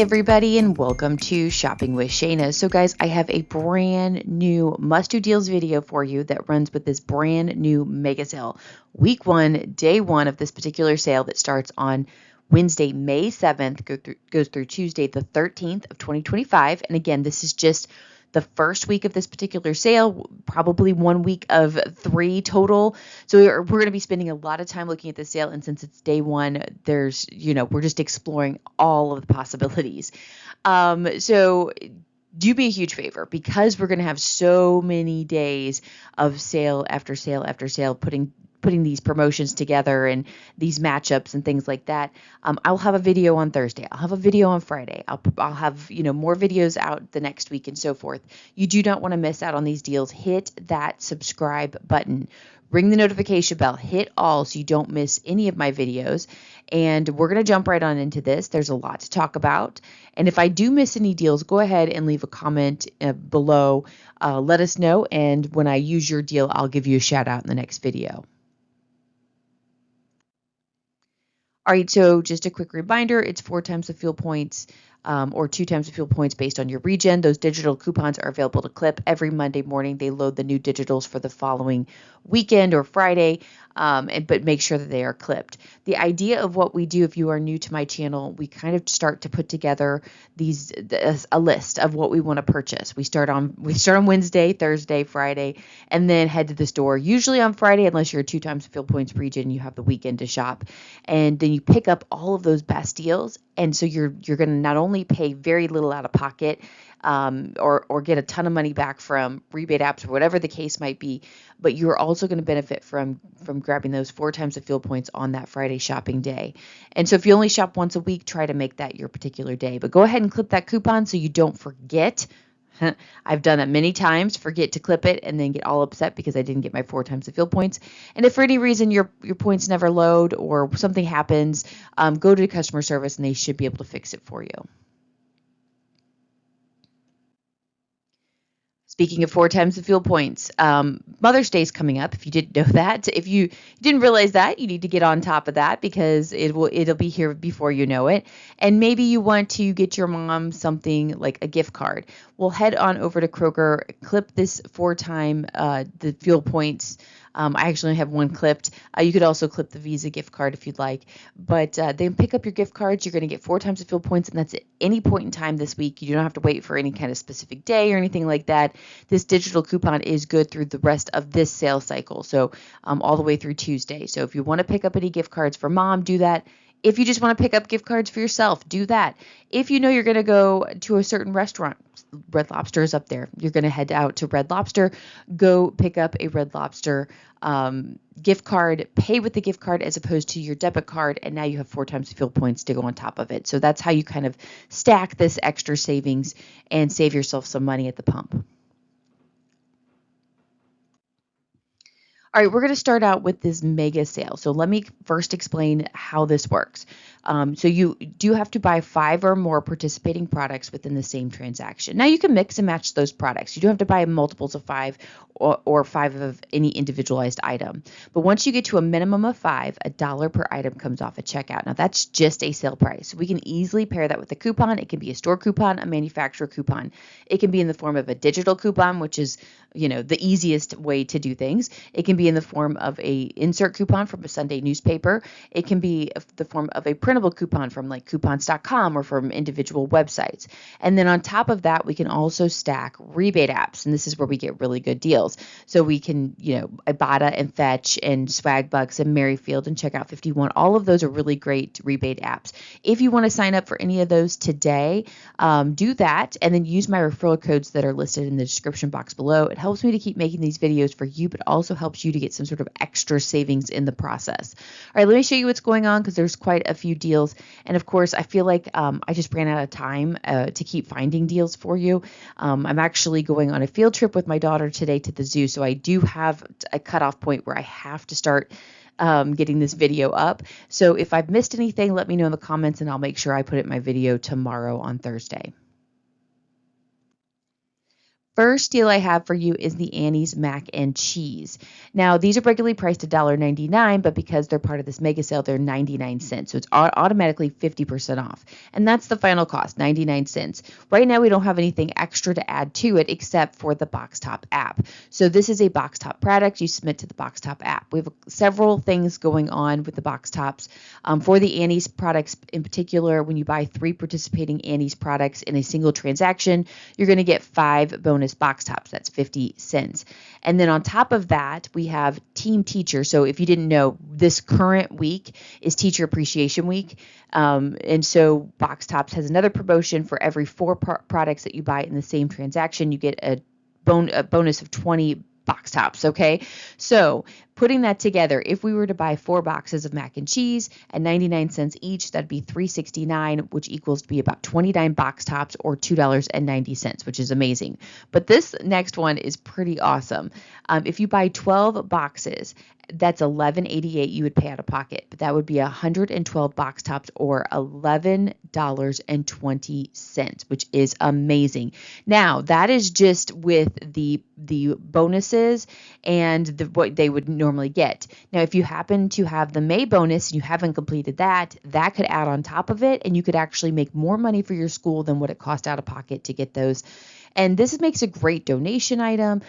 everybody, and welcome to Shopping with Shana. So guys, I have a brand new must-do deals video for you that runs with this brand new mega sale. Week 1, day 1 of this particular sale that starts on Wednesday, May 7th, goes through Tuesday, the 13th of 2025. And again, this is just the first week of this particular sale, probably 1 week of 3 total. So we're going to be spending a lot of time looking at the sale. And since it's day 1, we're just exploring all of the possibilities. So do me a huge favor, because we're going to have so many days of sale after sale after sale, putting these promotions together and these matchups and things like that. I'll have a video on Thursday. I'll have a video on Friday. I'll have, more videos out the next week and so forth. You do not want to miss out on these deals. Hit that subscribe button. Ring the notification bell. Hit all so you don't miss any of my videos. And we're going to jump right on into this. There's a lot to talk about. And if I do miss any deals, go ahead and leave a comment below. Let us know. And when I use your deal, I'll give you a shout out in the next video. All right, so just a quick reminder, it's 4 times the fuel points or 2 times the fuel points based on your region. Those digital coupons are available to clip every Monday morning. They load the new digitals for the following weekend or Friday, but make sure that they are clipped. The idea of what we do, if you are new to my channel, we kind of start to put together a list of what we want to purchase. We start on Wednesday, Thursday, Friday, and then head to the store. Usually on Friday, unless you're a 2 times fuel points region, you have the weekend to shop, and then you pick up all of those best deals. And so you're going to not only pay very little out of pocket, or get a ton of money back from rebate apps or whatever the case might be, but you're also going to benefit from grabbing those 4 times the fuel points on that Friday shopping day. And so if you only shop once a week, try to make that your particular day. But go ahead and clip that coupon so you don't forget. I've done that many times, forget to clip it and then get all upset because I didn't get my 4 times the fuel points. And if for any reason your points never load or something happens, go to customer service and they should be able to fix it for you. Speaking of 4 times the fuel points, Mother's Day is coming up. If you didn't know that, if you didn't realize that, you need to get on top of that because it'll be here before you know it. And maybe you want to get your mom something like a gift card. Well, head on over to Kroger, clip this 4 time the fuel points. I actually have one clipped. You could also clip the Visa gift card if you'd like. But then pick up your gift cards. You're going to get 4 times the fuel points, and that's at any point in time this week. You don't have to wait for any kind of specific day or anything like that. This digital coupon is good through the rest of this sales cycle, so all the way through Tuesday. So if you want to pick up any gift cards for mom, do that. If you just want to pick up gift cards for yourself, do that. If you know you're going to go to a certain restaurant, Red Lobster is up there. You're going to head out to Red Lobster, go pick up a Red Lobster gift card, pay with the gift card as opposed to your debit card, and now you have 4 times the fuel points to go on top of it. So that's how you kind of stack this extra savings and save yourself some money at the pump. All right, we're going to start out with this mega sale. So let me first explain how this works. So you do have to buy 5 or more participating products within the same transaction. Now you can mix and match those products. You don't have to buy multiples of 5 or 5 of any individualized item. But once you get to a minimum of 5, $1 per item comes off at checkout. Now that's just a sale price. We can easily pair that with a coupon. It can be a store coupon, a manufacturer coupon. It can be in the form of a digital coupon, which is, the easiest way to do things. It can be in the form of a insert coupon from a Sunday newspaper. It can be the form of a printable coupon from like coupons.com or from individual websites. And then on top of that, we can also stack rebate apps. And this is where we get really good deals. So we can, Ibotta and Fetch and Swagbucks and Merryfield and Checkout 51. All of those are really great rebate apps. If you want to sign up for any of those today, do that and then use my referral codes that are listed in the description box below. It helps me to keep making these videos for you, but also helps you to get some sort of extra savings in the process. All right, let me show you what's going on because there's quite a few deals. And of course, I feel like I just ran out of time to keep finding deals for you. I'm actually going on a field trip with my daughter today to the zoo. So I do have a cutoff point where I have to start getting this video up. So if I've missed anything, let me know in the comments and I'll make sure I put it in my video tomorrow on Thursday. First deal I have for you is the Annie's Mac and Cheese. Now, these are regularly priced $1.99, but because they're part of this mega sale, they're 99 cents. So it's automatically 50% off. And that's the final cost, 99 cents. Right now, we don't have anything extra to add to it except for the Box Top app. So this is a Box Top product. You submit to the Box Top app. We have several things going on with the Box Tops. For the Annie's products in particular, when you buy 3 participating Annie's products in a single transaction, you're going to get 5 bonus box tops. That's 50 cents. And then on top of that, we have Team Teacher. So if you didn't know, this current week is Teacher Appreciation Week. And so Box Tops has another promotion. For every 4 products that you buy in the same transaction, you get a bonus of 20 box tops. Okay. So putting that together, if we were to buy 4 boxes of mac and cheese at 99 cents each, that'd be $3.69, which equals to be about 29 box tops or $2.90, which is amazing. But this next one is pretty awesome. If you buy 12 boxes, that's $11.88 you would pay out of pocket, but that would be 112 box tops or $11.20, which is amazing. Now, that is just with the bonuses and what they would normally get. Now, if you happen to have the May bonus and you haven't completed that, that could add on top of it, and you could actually make more money for your school than what it cost out of pocket to get those. And this makes a great donation item,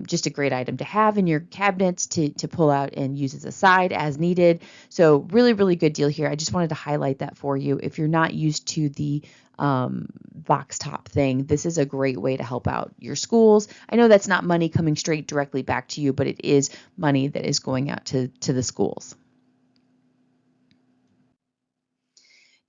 just a great item to have in your cabinets to pull out and use as a side as needed. So really, really good deal here. I just wanted to highlight that for you. If you're not used to the box top thing, this is a great way to help out your schools. I know that's not money coming straight directly back to you, but it is money that is going out to the schools.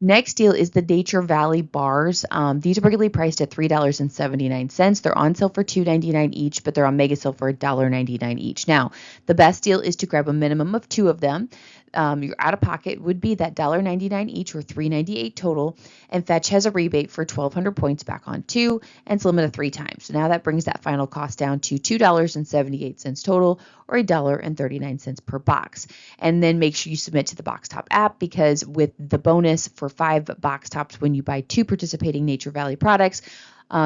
Next deal is the Nature Valley bars. These are regularly priced at $3.79. They're on sale for $2.99 each, but they're on mega sale for $1.99 each. Now, the best deal is to grab a minimum of 2 of them. Your out-of-pocket would be that $1.99 each or $3.98 total, and Fetch has a rebate for 1,200 points back on 2, and it's limited 3 times. So now that brings that final cost down to $2.78 total or $1.39 per box. And then make sure you submit to the Box Top app, because with the bonus for 5 box tops when you buy 2 participating Nature Valley products,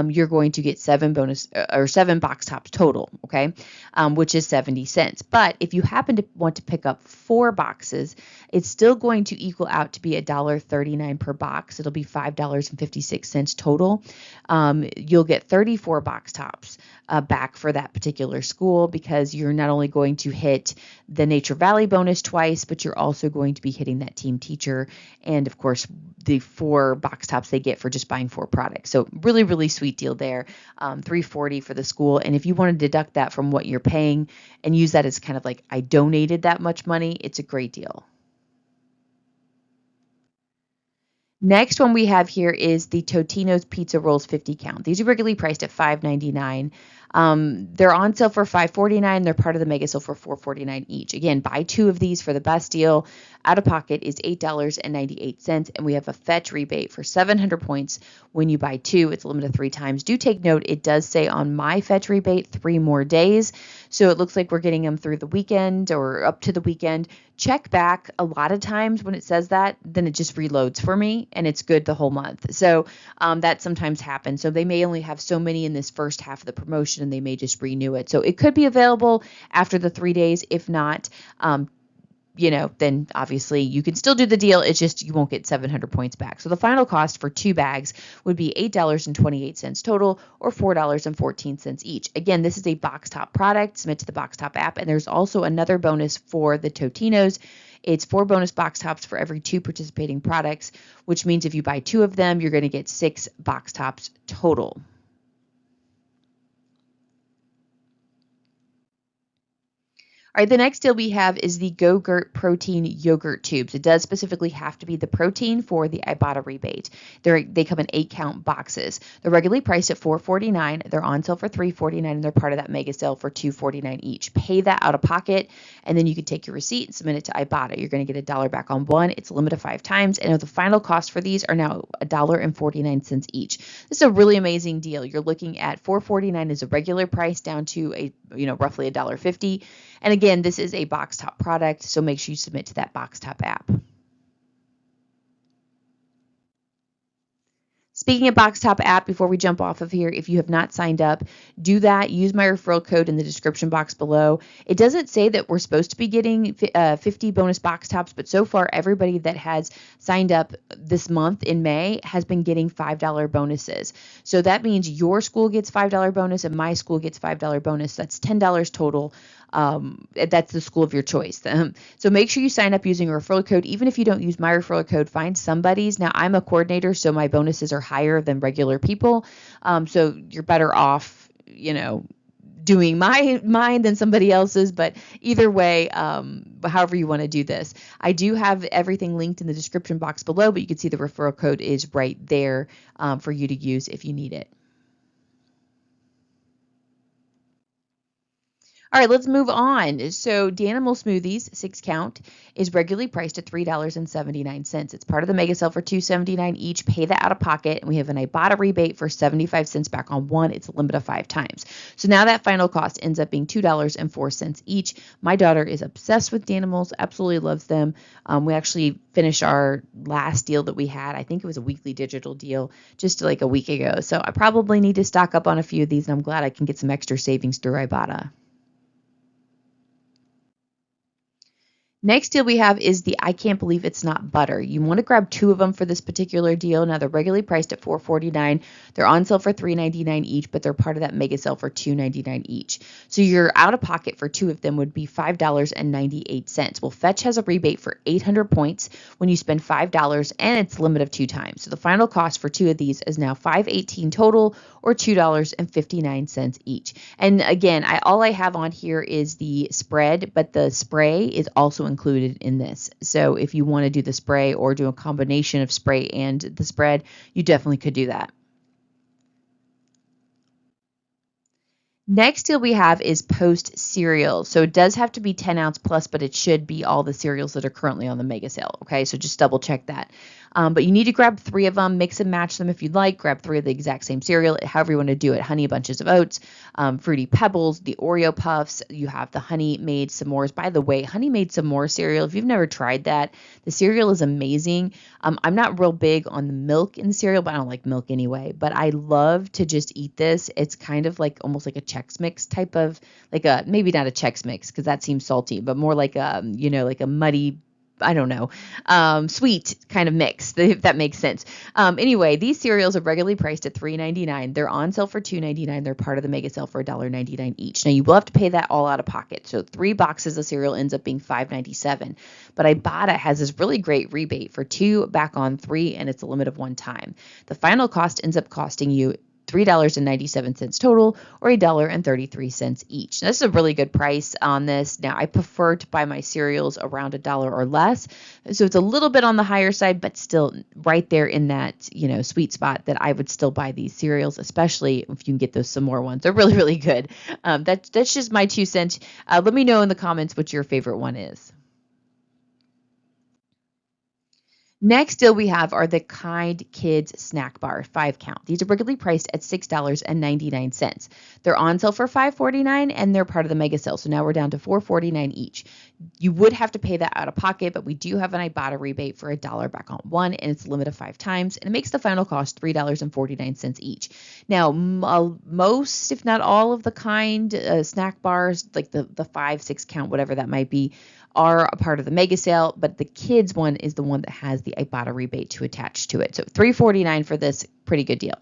you're going to get 7 box tops total, okay, which is 70 cents. But if you happen to want to pick up 4 boxes, it's still going to equal out to be $1.39 per box. It'll be $5.56 total. You'll get 34 box tops back for that particular school, because you're not only going to hit the Nature Valley bonus twice, but you're also going to be hitting that Team Teacher and, of course, the 4 box tops they get for just buying 4 products. So really, really sweet deal there. $3.40 for the school. And if you want to deduct that from what you're paying and use that as kind of like, I donated that much money, it's a great deal. Next one we have here is the Totino's Pizza Rolls 50 count. These are regularly priced at $5.99. They're on sale for $5.49. They're part of the mega sale for $4.49 each. Again, buy 2 of these for the best deal. Out of pocket is $8.98, and we have a Fetch rebate for 700 points when you buy 2. It's limited 3 times. Do take note, it does say on my Fetch rebate 3 more days. So it looks like we're getting them through the weekend or up to the weekend. Check back. A lot of times when it says that, then it just reloads for me and it's good the whole month. So that sometimes happens. So they may only have so many in this first half of the promotion, and they may just renew it. So it could be available after the 3 days. If not, then obviously you can still do the deal. It's just you won't get 700 points back. So the final cost for 2 bags would be $8.28 total or $4.14 each. Again, this is a box top product. Submit to the Box Top app. And there's also another bonus for the Totino's. It's 4 bonus box tops for every 2 participating products, which means if you buy 2 of them, you're going to get 6 box tops total. All right, the next deal we have is the Go-Gurt Protein Yogurt Tubes. It does specifically have to be the protein for the Ibotta rebate. They come in 8-count boxes. They're regularly priced at $4.49. They're on sale for $3.49, and they're part of that mega sale for $2.49 each. Pay that out of pocket, and then you can take your receipt and submit it to Ibotta. You're going to get $1 back on 1. It's limited 5 times, and the final cost for these are now $1.49 each. This is a really amazing deal. You're looking at $4.49 as a regular price down to roughly $1.50. And again, this is a Box Top product, so make sure you submit to that Box Top app. Speaking of Box Top app, before we jump off of here, if you have not signed up, do that. Use my referral code in the description box below. It doesn't say that we're supposed to be getting 50 bonus box tops, but so far everybody that has signed up this month in May has been getting $5 bonuses. So that means your school gets $5 bonus and my school gets $5 bonus. That's $10 total. That's the school of your choice. So make sure you sign up using a referral code. Even if you don't use my referral code, find somebody's. Now I'm a coordinator, so my bonuses are higher than regular people. So you're better off, doing mine than somebody else's, but either way, however you want to do this. I do have everything linked in the description box below, but you can see the referral code is right there for you to use if you need it. All right, let's move on. So Danimal Smoothies, 6 count, is regularly priced at $3.79. It's part of the mega sale for $2.79 each. Pay that out of pocket, and we have an Ibotta rebate for 75 cents back on one. It's a limit of 5 times. So now that final cost ends up being $2.04 each. My daughter is obsessed with Danimals, absolutely loves them. We actually finished our last deal that we had. I think it was a weekly digital deal just like a week ago. So I probably need to stock up on a few of these, and I'm glad I can get some extra savings through Ibotta. Next deal we have is the I Can't Believe It's Not Butter. You want to grab 2 of them for this particular deal. Now they're regularly priced at $4.49. They're on sale for $3.99 each, but they're part of that mega sale for $2.99 each. So your out of pocket for 2 of them would be $5.98. Well, Fetch has a rebate for 800 points when you spend $5, and it's a limit of 2 times. So the final cost for 2 of these is now $5.18 total, or $2.59 each. And again, all I have on here is the spread, but the spray is also included in this. So if you want to do the spray or do a combination of spray and the spread, you definitely could do that. Next deal we have is Post cereal. So it does have to be 10 ounce plus, but it should be all the cereals that are currently on the mega sale. Okay, so just double check that. But you need to grab 3 of them, mix and match them if you'd like. Grab 3 of the exact same cereal, however you want to do it. Honey Bunches of Oats, Fruity Pebbles, the Oreo Puffs. You have the Honey Made S'mores. By the way, Honey Made S'mores cereal, if you've never tried that, the cereal is amazing. I'm not real big on the milk in the cereal, but I don't like milk anyway. But I love to just eat this. It's kind of like almost like a Chex Mix type of, maybe not a Chex Mix because that seems salty, but more like like a muddy, I don't know, sweet kind of mix, if that makes sense. Anyway, these cereals are regularly priced at $3.99. They're on sale for $2.99. They're part of the mega sale for $1.99 each. Now, you will have to pay that all out of pocket. So 3 boxes of cereal ends up being $5.97. But Ibotta has this really great rebate for 2 back on 3, and it's a limit of 1 time. The final cost ends up costing you $3.97 total, or $1.33 each. Now, this is a really good price on this. Now, I prefer to buy my cereals around $1 or less, so it's a little bit on the higher side, but still right there in that sweet spot that I would still buy these cereals, especially if you can get those some more ones. They're really, really good. That's just my 2 cents. Let me know in the comments what your favorite one is. Next deal we have are the Kind Kids Snack Bar 5 count. These are regularly priced at $6.99. They're on sale for $5.49, and they're part of the mega sale. So now we're down to $4.49 each. You would have to pay that out of pocket, but we do have an Ibotta rebate for $1 back on 1, and it's a limit of 5 times, and it makes the final cost $3.49 each. Now, most, if not all, of the Kind snack bars, like the 5, 6 count, whatever that might be, are a part of the mega sale, but the kids one is the one that has the Ibotta rebate to attach to it. So $3.49 for this, pretty good deal.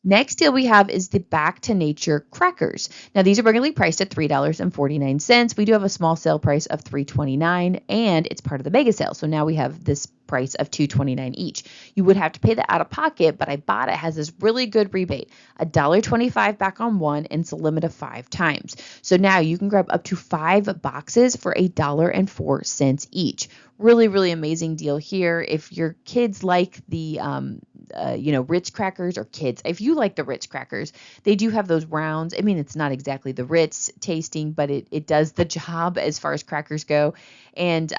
Next deal we have is the Back to Nature crackers. Now these are regularly priced at $3.49. We do have a small sale price of $3.29, and it's part of the mega sale. So now we have this price of $2.29 each. You would have to pay that out of pocket, but Ibotta has this really good rebate, $1.25 back on 1, and it's a limit of 5 times. So now you can grab up to 5 boxes for $1.04 each. Really, really amazing deal here. If your kids like the Ritz crackers, or kids, if you like the Ritz crackers, they do have those rounds. I mean, it's not exactly the Ritz tasting, but it does the job as far as crackers go. And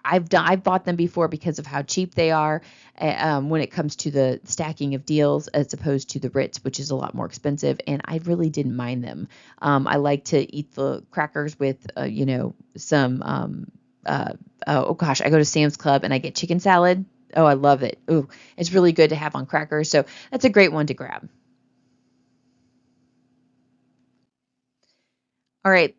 I've bought them before because of how cheap they are when it comes to the stacking of deals, as opposed to the Ritz, which is a lot more expensive. And I really didn't mind them. I like to eat the crackers with some oh gosh, I go to Sam's Club and I get chicken salad. Oh, I love it. Ooh, it's really good to have on crackers. So that's a great one to grab. All right.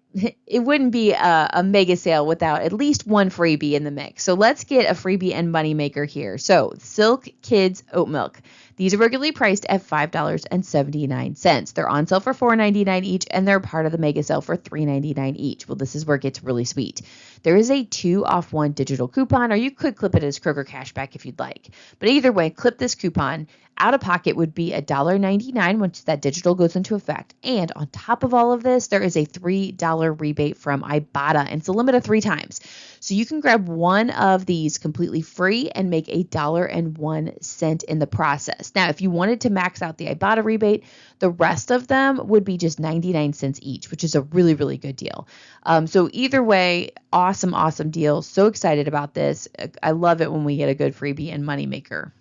It wouldn't be a mega sale without at least one freebie in the mix. So let's get a freebie and moneymaker here. So Silk Kids Oat Milk. These are regularly priced at $5.79. They're on sale for $4.99 each, and they're part of the mega sale for $3.99 each. Well, this is where it gets really sweet. There is a 2-off-1 digital coupon, or you could clip it as Kroger cashback if you'd like. But either way, clip this coupon. Out of pocket would be $1.99 once that digital goes into effect. And on top of all of this, there is a $3 rebate from Ibotta, and it's a limit of 3 times. So you can grab one of these completely free and make $1.01 in the process. Now, if you wanted to max out the Ibotta rebate, the rest of them would be just 99 cents each, which is a really, really good deal. So either way, awesome, awesome deal. So excited about this. I love it when we get a good freebie and moneymaker.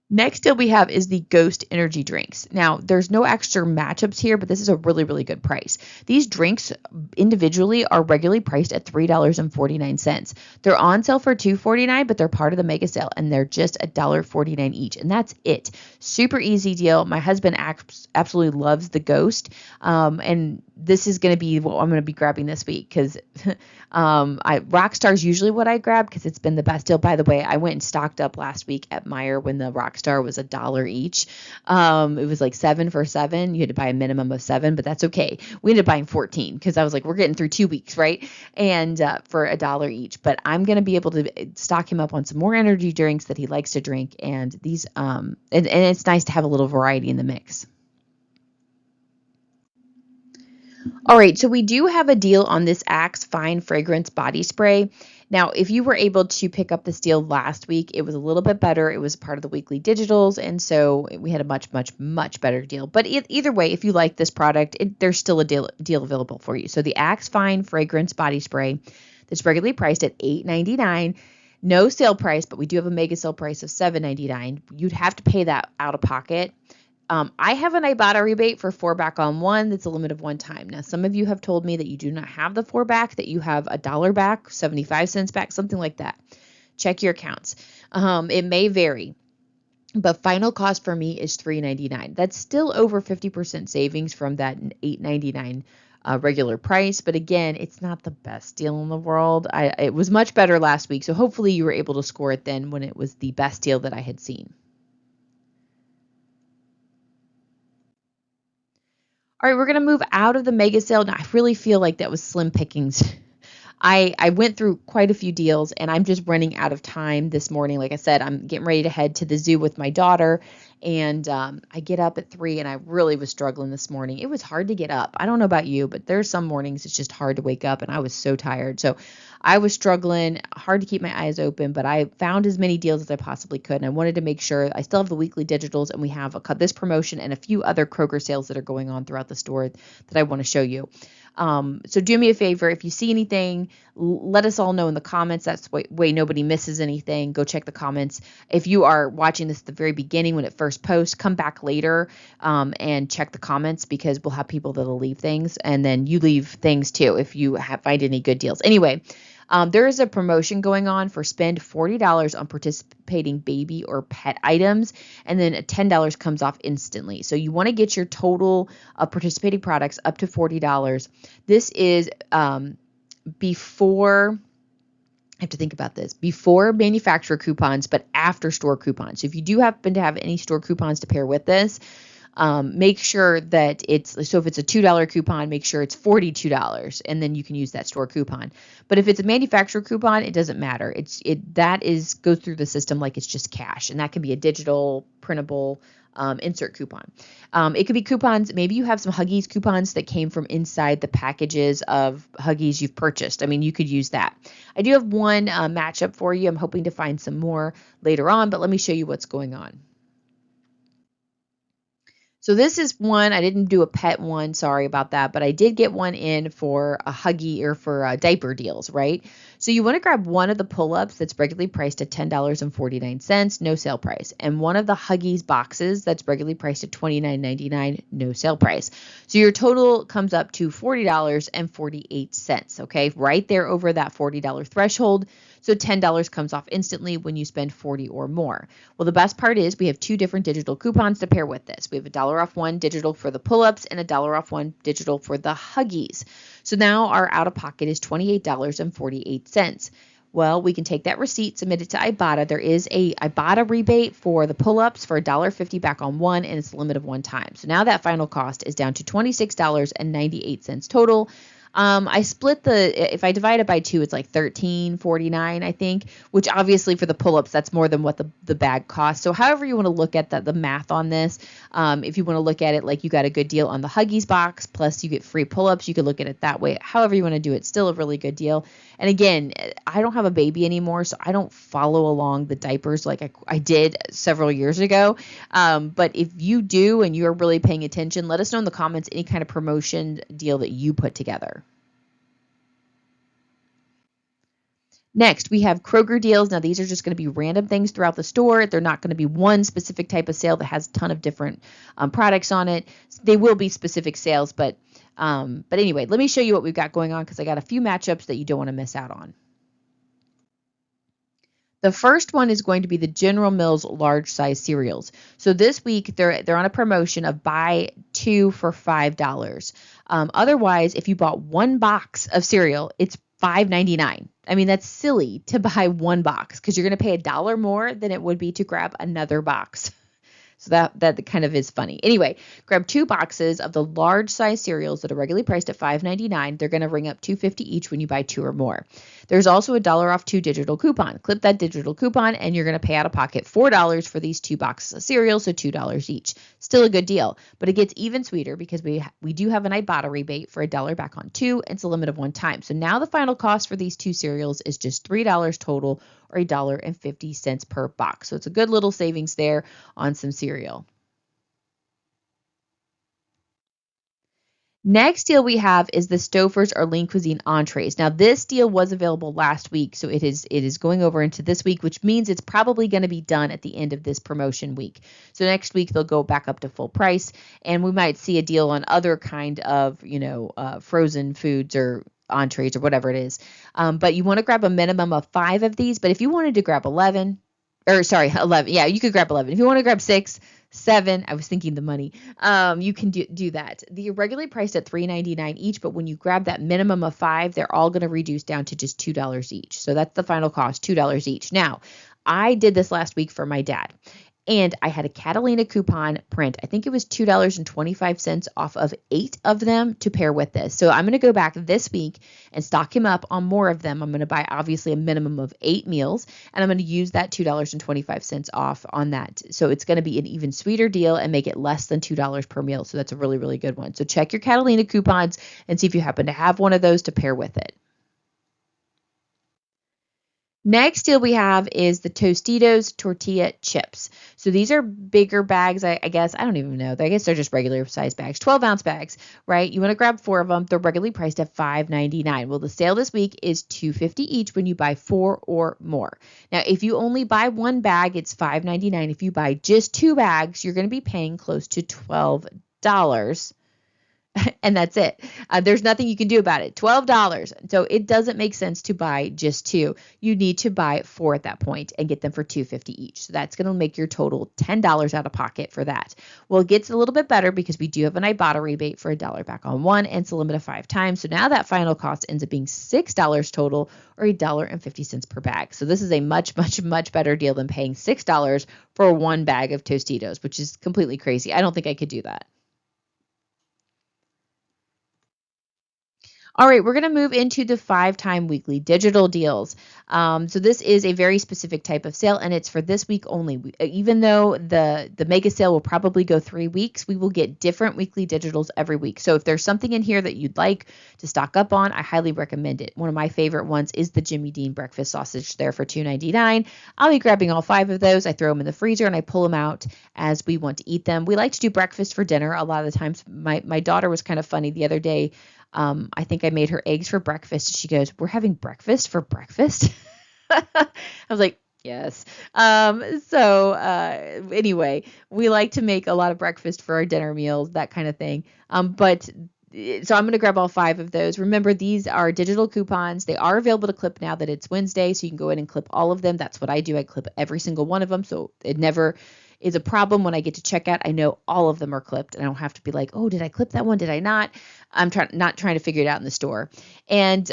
Next deal we have is the Ghost Energy drinks. Now, there's no extra matchups here, but this is a really, really good price. These drinks individually are regularly priced at $3.49. They're on sale for $2.49, but they're part of the mega sale, and they're just $1.49 each, and that's it. Super easy deal. My husband absolutely loves the Ghost, and this is going to be what I'm going to be grabbing this week because Rockstar's usually what I grab because it's been the best deal. By the way, I went and stocked up last week at Meijer when the Rockstar was $1 each. It was like 7 for 7. You had to buy a minimum of 7, but that's okay. We ended up buying 14 because I was like, we're getting through 2 weeks, right? And for $1 each. But I'm going to be able to stock him up on some more energy drinks that he likes to drink. And these, and it's nice to have a little variety in the mix. All right, so we do have a deal on this Axe Fine Fragrance Body Spray. Now, if you were able to pick up this deal last week, it was a little bit better. It was part of the weekly digitals, and so we had a much, much, much better deal. But either way, if you like this product, there's still a deal available for you. So the Axe Fine Fragrance Body Spray that's regularly priced at $8.99. No sale price, but we do have a mega sale price of $7.99. You'd have to pay that out of pocket. I have an Ibotta rebate for 4 back on 1. That's a limit of 1 time. Now, some of you have told me that you do not have the 4 back, that you have $1 back, 75 cents back, something like that. Check your accounts. It may vary, but final cost for me is $3.99. That's still over 50% savings from that $8.99 regular price. But again, it's not the best deal in the world. It was much better last week, so hopefully you were able to score it then when it was the best deal that I had seen. All right, we're going to move out of the mega sale. Now, I really feel like that was slim pickings. I went through quite a few deals, and I'm just running out of time this morning. Like I said, I'm getting ready to head to the zoo with my daughter, and I get up at 3, and I really was struggling this morning. It was hard to get up. I don't know about you, but there's some mornings it's just hard to wake up, and I was so tired. So I was struggling, hard to keep my eyes open, but I found as many deals as I possibly could, and I wanted to make sure I still have the weekly digitals, and we have this promotion and a few other Kroger sales that are going on throughout the store that I want to show you. So do me a favor. If you see anything, let us all know in the comments. That's the way nobody misses anything. Go check the comments. If you are watching this at the very beginning when it first posts, come back later and check the comments because we'll have people that'll leave things. And then you leave things too if you find any good deals. Anyway, there is a promotion going on for spend $40 on participating baby or pet items, and then $10 comes off instantly. So you want to get your total of participating products up to $40. This is before, I have to think about this, before manufacturer coupons, but after store coupons. So if you do happen to have any store coupons to pair with this, make sure that so if it's a $2 coupon, make sure it's $42 and then you can use that store coupon. But if it's a manufacturer coupon, it doesn't matter. Goes through the system like it's just cash, and that can be a digital printable insert coupon. It could be coupons. Maybe you have some Huggies coupons that came from inside the packages of Huggies you've purchased. I mean, you could use that. I do have one matchup for you. I'm hoping to find some more later on, but let me show you what's going on. So this is one, I didn't do a pet one, sorry about that, but I did get one in for a Huggy or for diaper deals, right? So you want to grab one of the pull-ups that's regularly priced at $10.49, no sale price, and one of the Huggies boxes that's regularly priced at $29.99, no sale price. So your total comes up to $40.48, okay? Right there over that $40 threshold. So $10 comes off instantly when you spend 40 or more. Well, the best part is we have two different digital coupons to pair with this. We have $1 off one digital for the pull-ups and $1 off one digital for the Huggies. So now our out-of-pocket is $28.48. Well, we can take that receipt, submit it to Ibotta. There is a Ibotta rebate for the pull-ups for $1.50 back on one, and it's a limit of one time. So now that final cost is down to $26.98 total. I split if I divide it by two, it's like $13.49, I think, which obviously for the pull-ups, that's more than what the bag costs. So however you want to look at the math on this, if you want to look at it like you got a good deal on the Huggies box, plus you get free pull-ups, you could look at it that way. However you want to do it, still a really good deal. And again, I don't have a baby anymore, so I don't follow along the diapers like I did several years ago. But if you do and you're really paying attention, let us know in the comments any kind of promotion deal that you put together. Next, we have Kroger deals. Now, these are just going to be random things throughout the store. They're not going to be one specific type of sale that has a ton of different products on it. They will be specific sales, but anyway, let me show you what we've got going on because I got a few matchups that you don't want to miss out on. The first one is going to be the General Mills large size cereals. So this week they're on a promotion of buy two for $5. Otherwise, if you bought one box of cereal, it's $5.99. I mean, that's silly to buy one box because you're going to pay $1 more than it would be to grab another box. So that kind of is funny. Anyway, grab two boxes of the large size cereals that are regularly priced at $5.99. They're going to ring up $2.50 each when you buy two or more. There's also a $1 off two digital coupon. Clip that digital coupon and you're going to pay out of pocket $4 for these two boxes of cereal, so $2 each. Still a good deal, but it gets even sweeter because we do have an Ibotta rebate for $1 back on two. It's a limit of one time. So now the final cost for these two cereals is just $3 total, or $1.50 per box. So it's a good little savings there on some cereal. Next deal we have is the Stouffer's or Lean Cuisine entrees. Now this deal was available last week, so it is going over into this week, which means it's probably going to be done at the end of this promotion week. So next week they'll go back up to full price, and we might see a deal on other kind of frozen foods or entrees or whatever it is. But you want to grab a minimum of 5 of these. But if you wanted to grab 11, yeah, you could grab 11. If you want to grab 6, 7, I was thinking the money, you can do that. They're regularly priced at $3.99 each, but when you grab that minimum of 5, they're all going to reduce down to just $2 each. So that's the final cost, $2 each. Now, I did this last week for my dad. And I had a Catalina coupon print. I think it was $2.25 off of 8 of them to pair with this. So I'm going to go back this week and stock him up on more of them. I'm going to buy obviously a minimum of 8 meals, and I'm going to use that $2.25 off on that. So it's going to be an even sweeter deal and make it less than $2 per meal. So that's a really, really good one. So check your Catalina coupons and see if you happen to have one of those to pair with it. Next deal we have is the Tostitos tortilla chips. So these are bigger bags, I guess. I don't even know. I guess they're just regular size bags, 12-ounce bags, right? You want to grab 4 of them. They're regularly priced at $5.99. Well, the sale this week is $2.50 each when you buy 4 or more. Now, if you only buy one bag, it's $5.99. If you buy just 2 bags, you're going to be paying close to $12. And that's it. There's nothing you can do about it. $12. So it doesn't make sense to buy just 2. You need to buy 4 at that point and get them for $2.50 each. So that's going to make your total $10 out of pocket for that. Well, it gets a little bit better because we do have an Ibotta rebate for $1 back on one, and it's a limit of 5 times. So now that final cost ends up being $6 total, or $1.50 per bag. So this is a much, much, much better deal than paying $6 for one bag of Tostitos, which is completely crazy. I don't think I could do that. All right, we're going to move into the 5-time weekly digital deals. So this is a very specific type of sale, and it's for this week only. Even though the mega sale will probably go 3 weeks, we will get different weekly digitals every week. So if there's something in here that you'd like to stock up on, I highly recommend it. One of my favorite ones is the Jimmy Dean breakfast sausage there for $2.99. I'll be grabbing all 5 of those. I throw them in the freezer and I pull them out as we want to eat them. We like to do breakfast for dinner a lot of the times. My daughter was kind of funny the other day. I think I made her eggs for breakfast. She goes, "We're having breakfast for breakfast?" I was like, "Yes." Anyway, we like to make a lot of breakfast for our dinner meals, that kind of thing. So I'm going to grab all 5 of those. Remember, these are digital coupons. They are available to clip now that it's Wednesday, so you can go in and clip all of them. That's what I do. I clip every single one of them, so it never is a problem when I get to checkout. I know all of them are clipped, and I don't have to be like, "Oh, did I clip that one? Did I not?" I'm not trying to figure it out in the store. And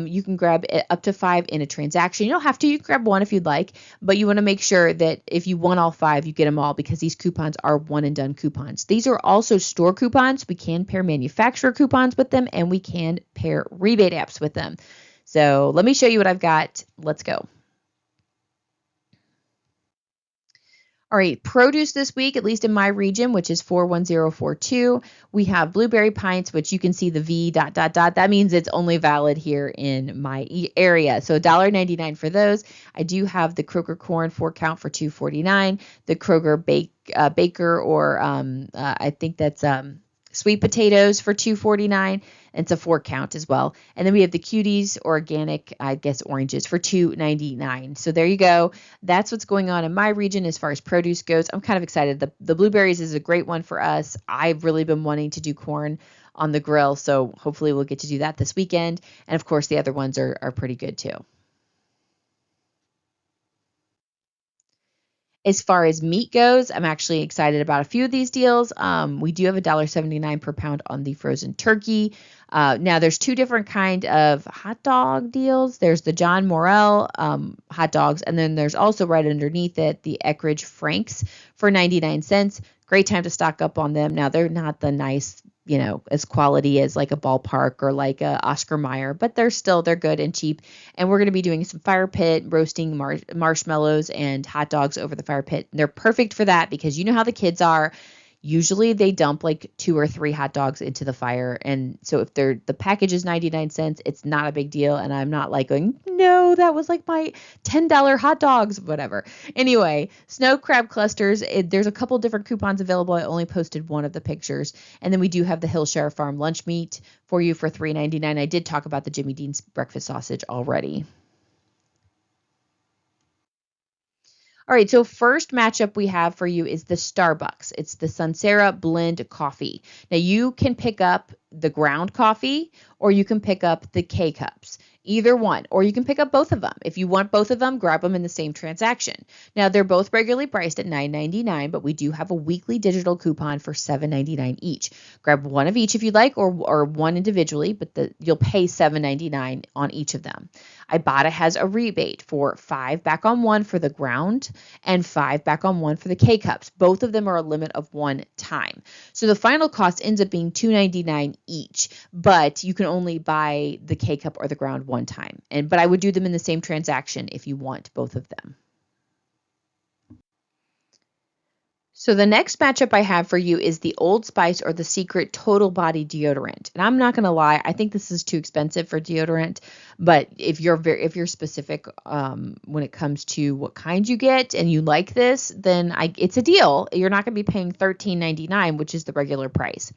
you can grab up to 5 in a transaction. You don't have to. You can grab 1 if you'd like, but you want to make sure that if you want all 5, you get them all, because these coupons are one and done coupons. These are also store coupons. We can pair manufacturer coupons with them, and we can pair rebate apps with them. So let me show you what I've got. Let's go. All right, produce this week, at least in my region, which is 41042. We have blueberry pints, which you can see the V ... That means it's only valid here in my area. So $1.99 for those. I do have the Kroger corn 4-count for $2.49. The Kroger baker, or I think that's sweet potatoes for $2.49. It's a 4-count as well. And then we have the Cuties organic, I guess, oranges for $2.99. So there you go. That's what's going on in my region as far as produce goes. I'm kind of excited. The blueberries is a great one for us. I've really been wanting to do corn on the grill, so hopefully we'll get to do that this weekend. And of course, the other ones are pretty good too. As far as meat goes, I'm actually excited about a few of these deals. We do have $1.79 per pound on the frozen turkey. Now there's 2 different kind of hot dog deals. There's the John Morrell hot dogs, and then there's also right underneath it the Eckrich Franks for 99 cents. Great time to stock up on them. Now they're not the nice, as quality as like a Ballpark or like a Oscar Mayer, but they're good and cheap. And we're going to be doing some fire pit roasting marshmallows and hot dogs over the fire pit. And they're perfect for that, because you know how the kids are. Usually they dump like 2 or 3 hot dogs into the fire. And so if the package is 99 cents, it's not a big deal. And I'm not like going, "No, that was like my $10 hot dogs," whatever. Anyway, snow crab clusters. There's a couple different coupons available. I only posted one of the pictures. And then we do have the Hillshire Farm lunch meat for you for $3.99. I did talk about the Jimmy Dean's breakfast sausage already. All right, so first matchup we have for you is the Starbucks. It's the Sunsera Blend Coffee. Now you can pick up the ground coffee, or you can pick up the K-Cups. Either one, or you can pick up both of them. If you want both of them, grab them in the same transaction. Now they're both regularly priced at $9.99, but we do have a weekly digital coupon for $7.99 each. Grab one of each if you'd like, or one individually, but you'll pay $7.99 on each of them. Ibotta has a rebate for 5 back on 1 for the ground and 5 back on 1 for the K-Cups. Both of them are a limit of 1 time. So the final cost ends up being $2.99 each, but you can only buy the K-Cup or the ground 1 time. But I would do them in the same transaction if you want both of them. So the next matchup I have for you is the Old Spice or the Secret Total Body Deodorant. And I'm not going to lie, I think this is too expensive for deodorant. But if you're specific when it comes to what kind you get and you like this, then it's a deal. You're not going to be paying $13.99, which is the regular price.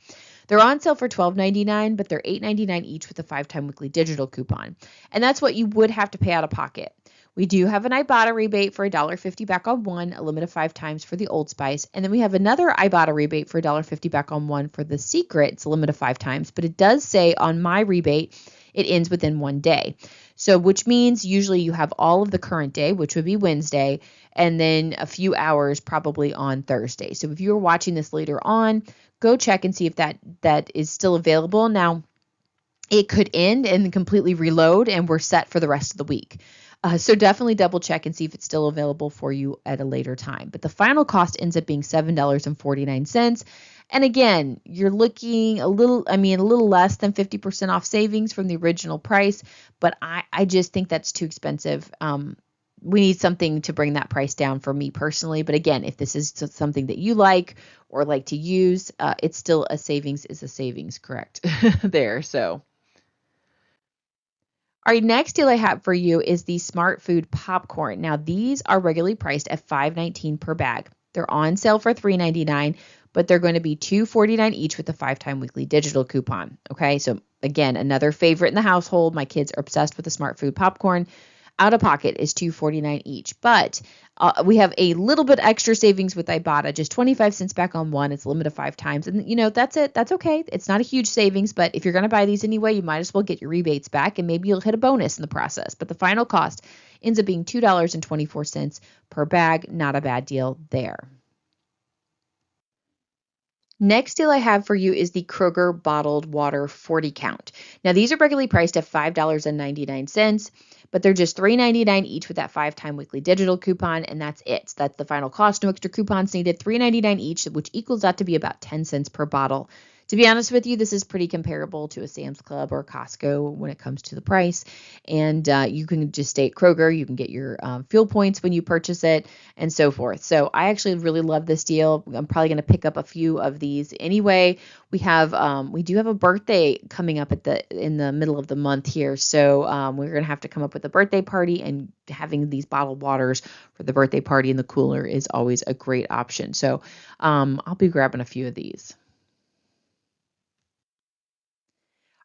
They're on sale for $12.99, but they're $8.99 each with a 5-time weekly digital coupon. And that's what you would have to pay out of pocket. We do have an Ibotta rebate for $1.50 back on 1, a limit of 5 times for the Old Spice. And then we have another Ibotta rebate for $1.50 back on 1 for the Secret. It's a limit of 5 times, but it does say on my rebate, it ends within 1 day. So which means usually you have all of the current day, which would be Wednesday, and then a few hours probably on Thursday. So if you're watching this later on, go check and see if that is still available. Now, it could end and completely reload, and we're set for the rest of the week. So definitely double check and see if it's still available for you at a later time. But the final cost ends up being $7.49. And again, you're looking a little less than 50% off savings from the original price, but I just think that's too expensive. We need something to bring that price down for me personally. But again, if this is something that you like or like to use, it's still a savings is a savings, correct? There. So, all right, next deal I have for you is the Smart Food popcorn. Now, these are regularly priced at $5.19 per bag. They're on sale for $3.99, but they're going to be $2.49 each with a 5-time weekly digital coupon. Okay, so again, another favorite in the household. My kids are obsessed with the Smart Food popcorn. Out of pocket is $2.49 each, but we have a little bit extra savings with Ibotta, just 25 cents back on one. It's limited 5 times, and that's it. That's okay. It's not a huge savings, but if you're going to buy these anyway, you might as well get your rebates back, and maybe you'll hit a bonus in the process. But the final cost ends up being $2.24 per bag. Not a bad deal there. Next deal I have for you is the Kroger bottled water 40 count. Now these are regularly priced at $5.99, but they're just $3.99 each with that 5-time weekly digital coupon, and that's it. That's the final cost. No extra coupons needed. $3.99 each, which equals out to be about 10 cents per bottle. To be honest with you, this is pretty comparable to a Sam's Club or Costco when it comes to the price. And you can just stay at Kroger. You can get your fuel points when you purchase it and so forth. So I actually really love this deal. I'm probably going to pick up a few of these anyway. We do have a birthday coming up in the middle of the month here. So we're going to have to come up with a birthday party, and having these bottled waters for the birthday party in the cooler is always a great option. So I'll be grabbing a few of these.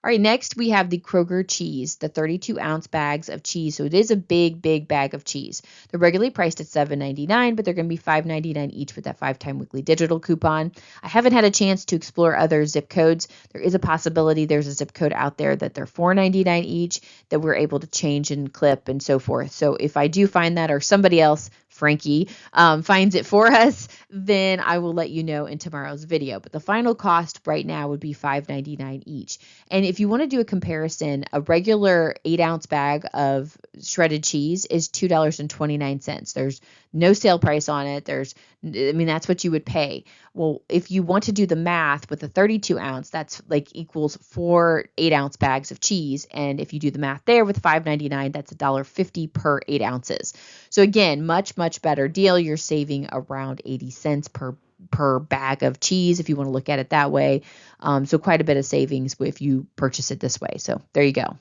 All right, next we have the Kroger cheese, the 32-ounce bags of cheese. So it is a big, big bag of cheese. They're regularly priced at $7.99, but they're going to be $5.99 each with that 5-time weekly digital coupon. I haven't had a chance to explore other zip codes. There is a possibility there's a zip code out there that they're $4.99 each that we're able to change and clip and so forth. So if I do find that, or somebody else, Frankie, finds it for us, then I will let you know in tomorrow's video. But the final cost right now would be $5.99 each. And if you want to do a comparison, a regular 8-ounce bag of shredded cheese is $2.29. There's no sale price on it. That's what you would pay. Well, if you want to do the math with a 32-ounce, that's equals 4 8-ounce bags of cheese. And if you do the math there with $5.99, that's $1.50 per 8 ounces. So again, much, much better deal. You're saving around 80 cents per bag of cheese if you want to look at it that way. So quite a bit of savings if you purchase it this way. So there you go.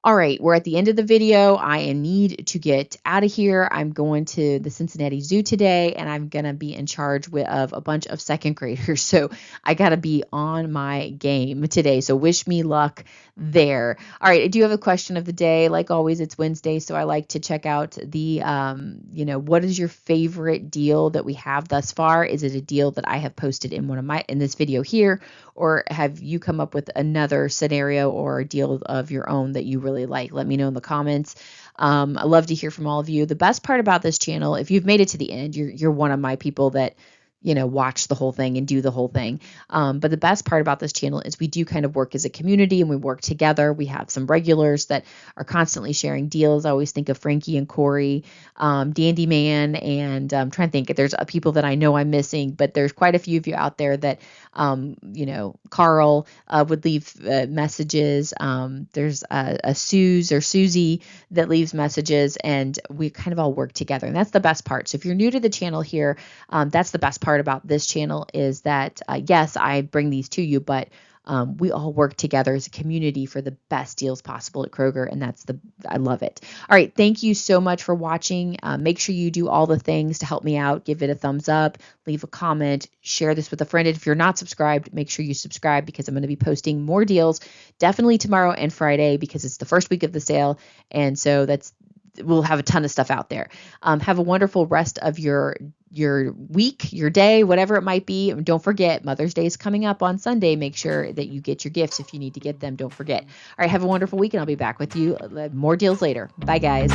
All right, we're at the end of the video. I need to get out of here. I'm going to the Cincinnati Zoo today, and I'm going to be in charge of a bunch of second graders. So I got to be on my game today. So wish me luck there. All right, I do have a question of the day. Like always, it's Wednesday, so I like to check out the, what is your favorite deal that we have thus far? Is it a deal that I have posted in this video here, or have you come up with another scenario or a deal of your own that you really like? Let me know in the comments. I love to hear from all of you. The best part about this channel, if you've made it to the end, you're one of my people that watch the whole thing and do the whole thing. But the best part about this channel is we do kind of work as a community, and we work together. We have some regulars that are constantly sharing deals. I always think of Frankie and Corey, Dandy Man, and I'm trying to think if there's people that I know I'm missing, but there's quite a few of you out there that, Carl would leave messages. There's a Susie that leaves messages, and we kind of all work together. And that's the best part. So if you're new to the channel here, that's the best part about this channel is that, yes, I bring these to you, but we all work together as a community for the best deals possible at Kroger, and I love it. All right, thank you so much for watching. Make sure you do all the things to help me out. Give it a thumbs up, leave a comment, share this with a friend. And if you're not subscribed, make sure you subscribe, because I'm going to be posting more deals definitely tomorrow and Friday, because it's the first week of the sale, and so we'll have a ton of stuff out there. Have a wonderful rest of your week, your day, whatever it might be. And don't forget, Mother's Day is coming up on Sunday. Make sure that you get your gifts if you need to get them. Don't forget. All right, have a wonderful week, and I'll be back with you. More deals later. Bye, guys.